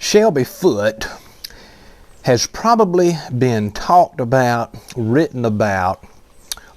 Shelby Foote has probably been talked about, written about,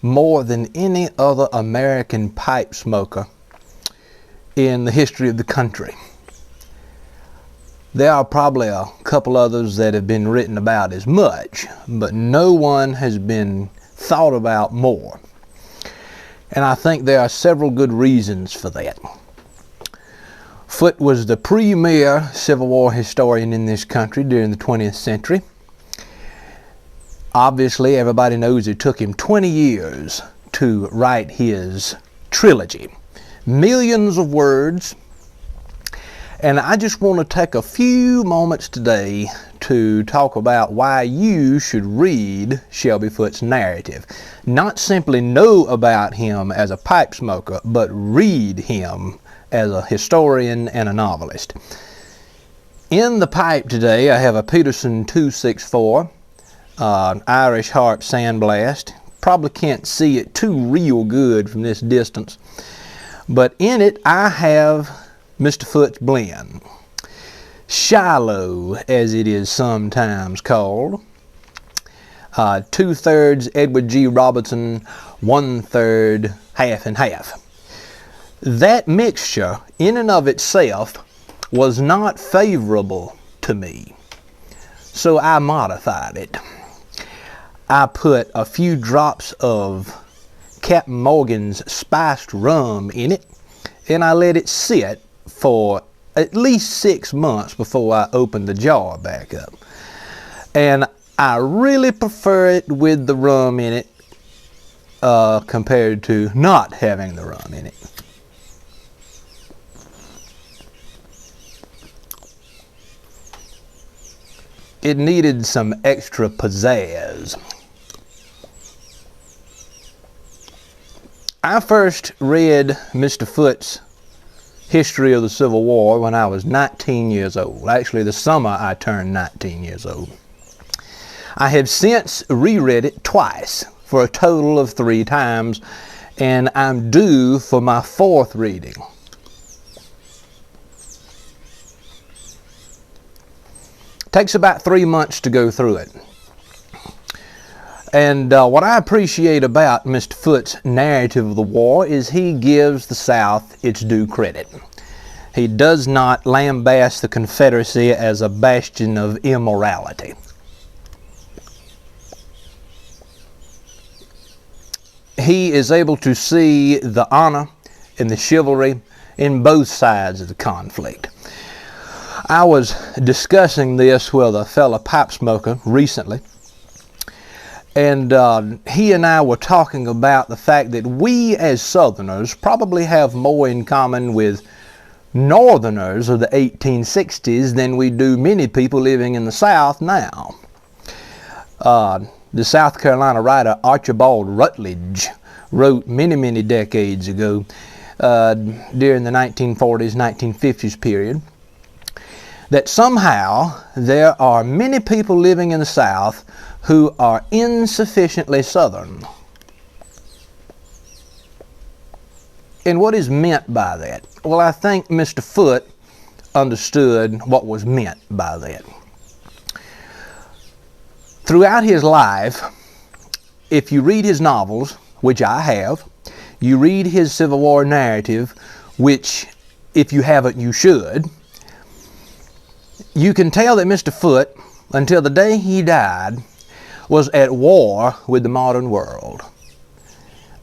more than any other American pipe smoker in the history of the country. There are probably a couple others that have been written about as much, but no one has been thought about more. And I think there are several good reasons for that. Foote was the premier Civil War historian in this country during the 20th century. Obviously, everybody knows it took him 20 years to write his trilogy. Millions of words. And I just want to take a few moments today to talk about why you should read Shelby Foote's narrative. Not simply know about him as a pipe smoker, but read him as a historian and a novelist. In the pipe today, I have a Peterson 264, Irish Harp Sandblast. Probably can't see it too real good from this distance, but in it I have Mr. Foote's blend, Shiloh as it is sometimes called, 2/3 Edward G. Robertson, 1/3 half and half. That mixture in and of itself was not favorable to me, so I modified it. I put a few drops of Captain Morgan's spiced rum in it, and I let it sit for at least 6 months before I opened the jar back up. And I really prefer it with the rum in it compared to not having the rum in it. It needed some extra pizzazz. I first read Mr. Foote's History of the Civil War when I was 19 years old. Actually, the summer I turned 19 years old. I have since reread it twice for a total of 3 times, and I'm due for my 4th reading. Takes about 3 months to go through it. And what I appreciate about Mr. Foote's narrative of the war is he gives the South its due credit. He does not lambaste the Confederacy as a bastion of immorality. He is able to see the honor and the chivalry in both sides of the conflict. I was discussing this with a fellow pipe smoker recently, and he and I were talking about the fact that we as Southerners probably have more in common with Northerners of the 1860s than we do many people living in the South now. The South Carolina writer Archibald Rutledge wrote many decades ago during the 1940s, 1950s period, that somehow there are many people living in the South who are insufficiently Southern. And what is meant by that? Well, I think Mr. Foote understood what was meant by that. Throughout his life, if you read his novels, which I have, you read his Civil War narrative, which if you haven't, you should, you can tell that Mr. Foote, until the day he died, was at war with the modern world.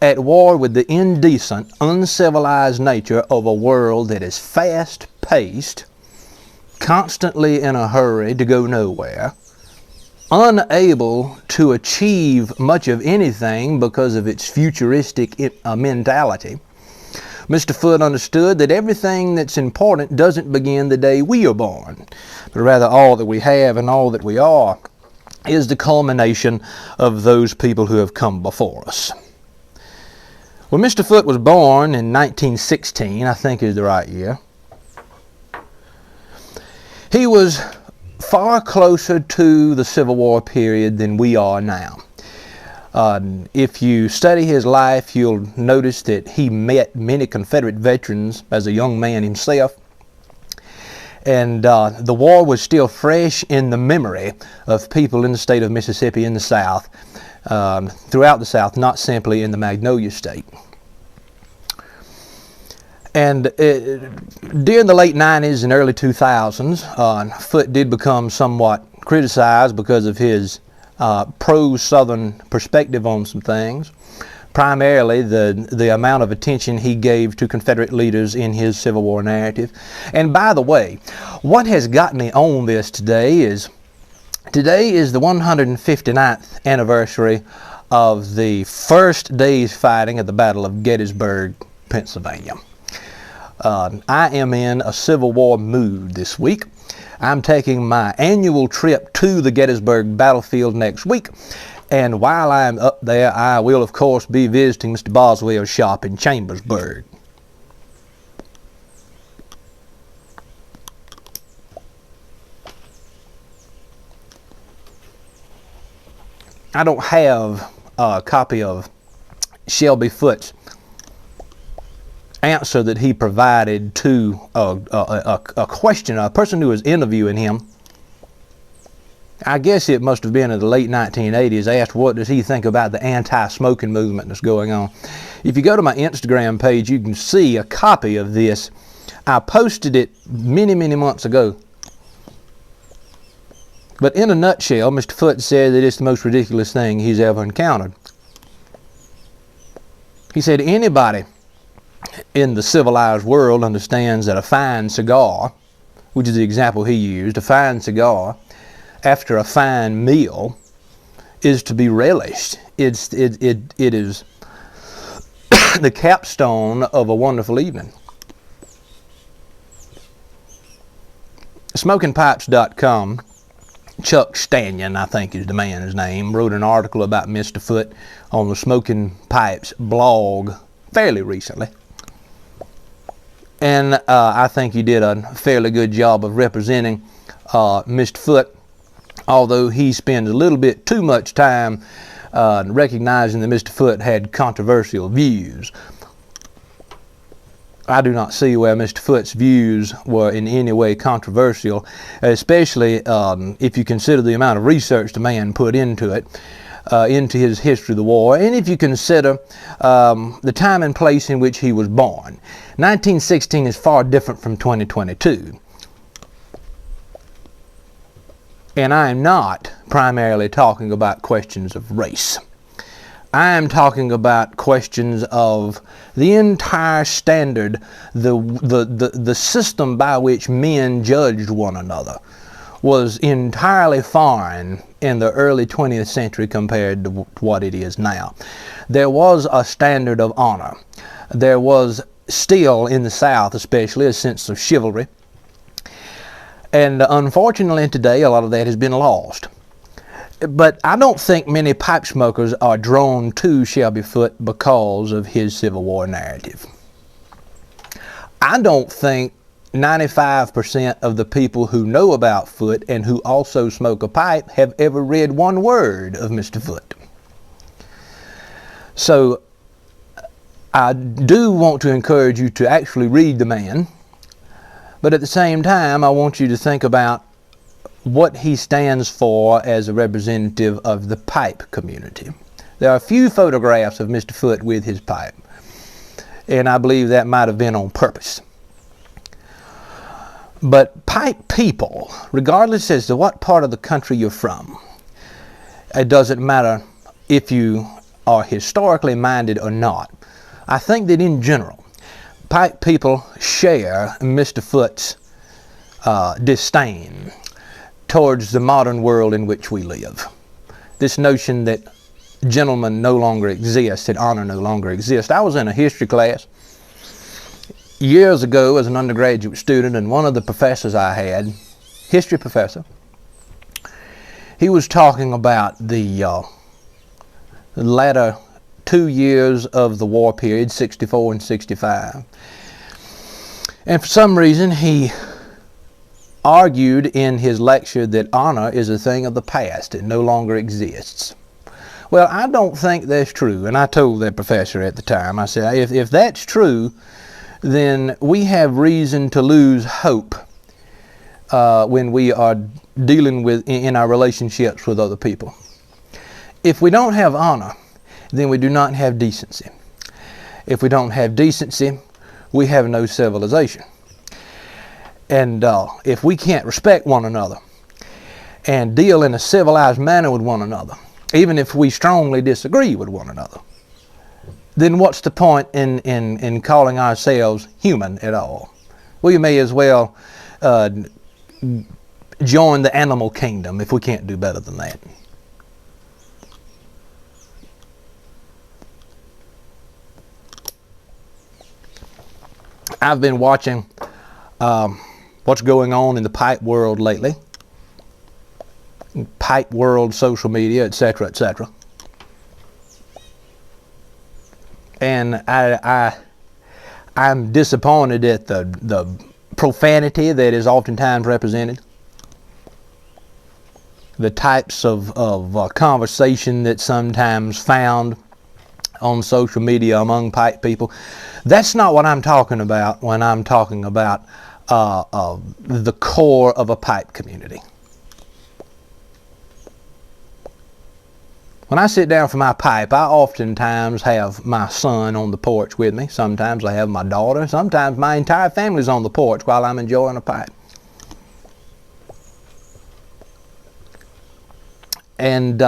At war with the indecent, uncivilized nature of a world that is fast-paced, constantly in a hurry to go nowhere, unable to achieve much of anything because of its futuristic mentality. Mr. Foote understood that everything that's important doesn't begin the day we are born, but rather all that we have and all that we are is the culmination of those people who have come before us. Well, Mr. Foote was born in 1916, I think is the right year. He was far closer to the Civil War period than we are now. If you study his life, you'll notice that he met many Confederate veterans as a young man himself. And the war was still fresh in the memory of people in the state of Mississippi in the South, throughout the South, not simply in the Magnolia State. And during the late 90s and early 2000s, Foote did become somewhat criticized because of his pro-Southern perspective on some things. Primarily the amount of attention he gave to Confederate leaders in his Civil War narrative. And by the way, what has got me on this today is the 159th anniversary of the first day's fighting at the Battle of Gettysburg, Pennsylvania. I am in a Civil War mood this week. I'm taking my annual trip to the Gettysburg battlefield next week. And while I'm up there, I will, of course, be visiting Mr. Boswell's shop in Chambersburg. I don't have a copy of Shelby Foote's answer that he provided to a questioner, a person who was interviewing him. I guess it must have been in the late 1980s, asked what does he think about the anti-smoking movement that's going on. If you go to my Instagram page, you can see a copy of this. I posted it many months ago. But in a nutshell, Mr. Foote said that it's the most ridiculous thing he's ever encountered. He said anybody in the civilized world understands that a fine cigar, which is the example he used, a fine cigar after a fine meal is to be relished. It is the capstone of a wonderful evening. SmokingPipes.com, Chuck Stanion, I think is the man's name, wrote an article about Mr. Foote on the Smoking Pipes blog fairly recently. And I think he did a fairly good job of representing Mr. Foote, although he spends a little bit too much time recognizing that Mr. Foote had controversial views. I do not see where Mr. Foote's views were in any way controversial, especially if you consider the amount of research the man put into it, into his history of the war, and if you consider the time and place in which he was born. 1916 is far different from 2022. And I am not primarily talking about questions of race. I am talking about questions of the entire standard, the system by which men judged one another was entirely foreign in the early 20th century compared to what it is now. There was a standard of honor. There was still in the South especially a sense of chivalry. And unfortunately today a lot of that has been lost. But I don't think many pipe smokers are drawn to Shelby Foote because of his Civil War narrative. I don't think 95% of the people who know about Foote and who also smoke a pipe have ever read one word of Mr. Foote. So I do want to encourage you to actually read the man, but at the same time I want you to think about what he stands for as a representative of the pipe community. There are a few photographs of Mr. Foote with his pipe, and I believe that might have been on purpose. But pipe people, regardless as to what part of the country you're from, it doesn't matter if you are historically minded or not. I think that in general, pipe people share Mr. Foote's disdain towards the modern world in which we live. This notion that gentlemen no longer exist, that honor no longer exists. I was in a history class years ago as an undergraduate student, and one of the professors I had, history professor, he was talking about the latter 2 years of the war period, 64 and 65. And for some reason he argued in his lecture that honor is a thing of the past. It no longer exists. Well, I don't think that's true. And I told that professor at the time, I said, if that's true, then we have reason to lose hope when we are dealing with in our relationships with other people. If we don't have honor, then we do not have decency. If we don't have decency, we have no civilization. And if we can't respect one another and deal in a civilized manner with one another, even if we strongly disagree with one another, then what's the point in calling ourselves human at all? We may as well join the animal kingdom if we can't do better than that. I've been watching what's going on in the pipe world lately. Pipe world, social media, etc., etc. And I'm disappointed at the profanity that is oftentimes represented, the types of conversation that's sometimes found on social media among pipe people. That's not what I'm talking about when I'm talking about the core of a pipe community. When I sit down for my pipe, I oftentimes have my son on the porch with me. Sometimes I have my daughter. Sometimes my entire family's on the porch while I'm enjoying a pipe. And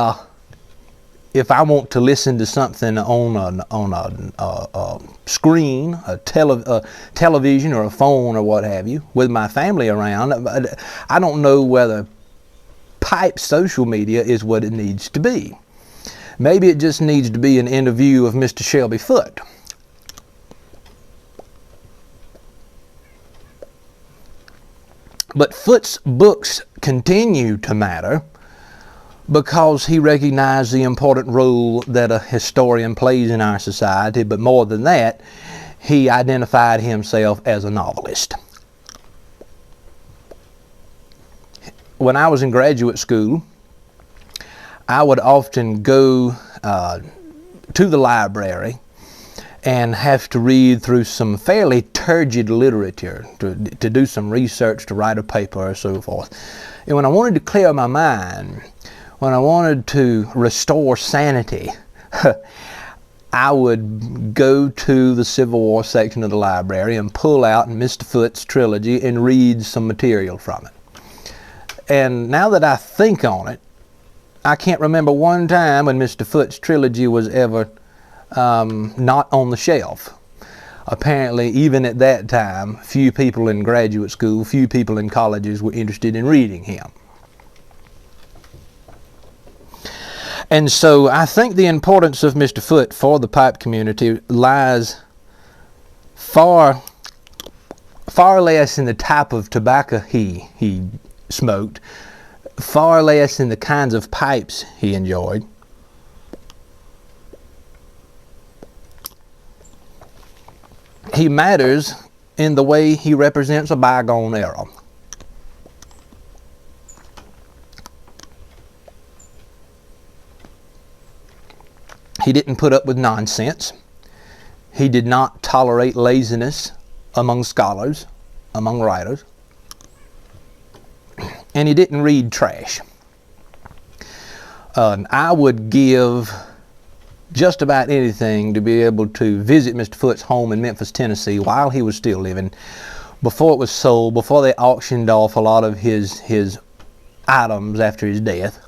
if I want to listen to something on a screen, a television or a phone or what have you, with my family around, I don't know whether pipe social media is what it needs to be. Maybe it just needs to be an interview of Mr. Shelby Foote. But Foote's books continue to matter because he recognized the important role that a historian plays in our society, but more than that, he identified himself as a novelist. When I was in graduate school, I would often go to the library and have to read through some fairly turgid literature to do some research, to write a paper or so forth. And when I wanted to clear my mind, when I wanted to restore sanity, I would go to the Civil War section of the library and pull out Mr. Foote's trilogy and read some material from it. And now that I think on it, I can't remember one time when Mr. Foote's trilogy was ever not on the shelf. Apparently, even at that time, few people in graduate school, few people in colleges were interested in reading him. And so I think the importance of Mr. Foote for the pipe community lies far less in the type of tobacco he smoked, far less in the kinds of pipes he enjoyed. He matters in the way he represents a bygone era. He didn't put up with nonsense. He did not tolerate laziness among scholars, among writers. And he didn't read trash. I would give just about anything to be able to visit Mr. Foote's home in Memphis, Tennessee while he was still living, before it was sold, before they auctioned off a lot of his items after his death,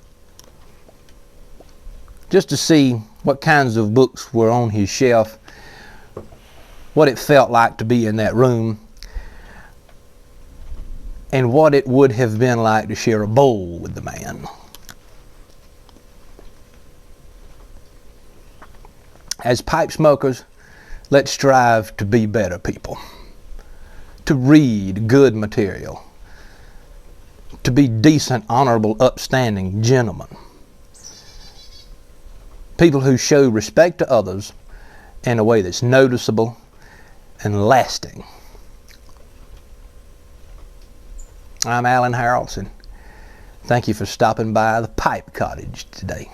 just to see what kinds of books were on his shelf, what it felt like to be in that room, and what it would have been like to share a bowl with the man. As pipe smokers, let's strive to be better people, to read good material, to be decent, honorable, upstanding gentlemen, people who show respect to others in a way that's noticeable and lasting. I'm Alan Harrelson. Thank you for stopping by the Pipe Cottage today.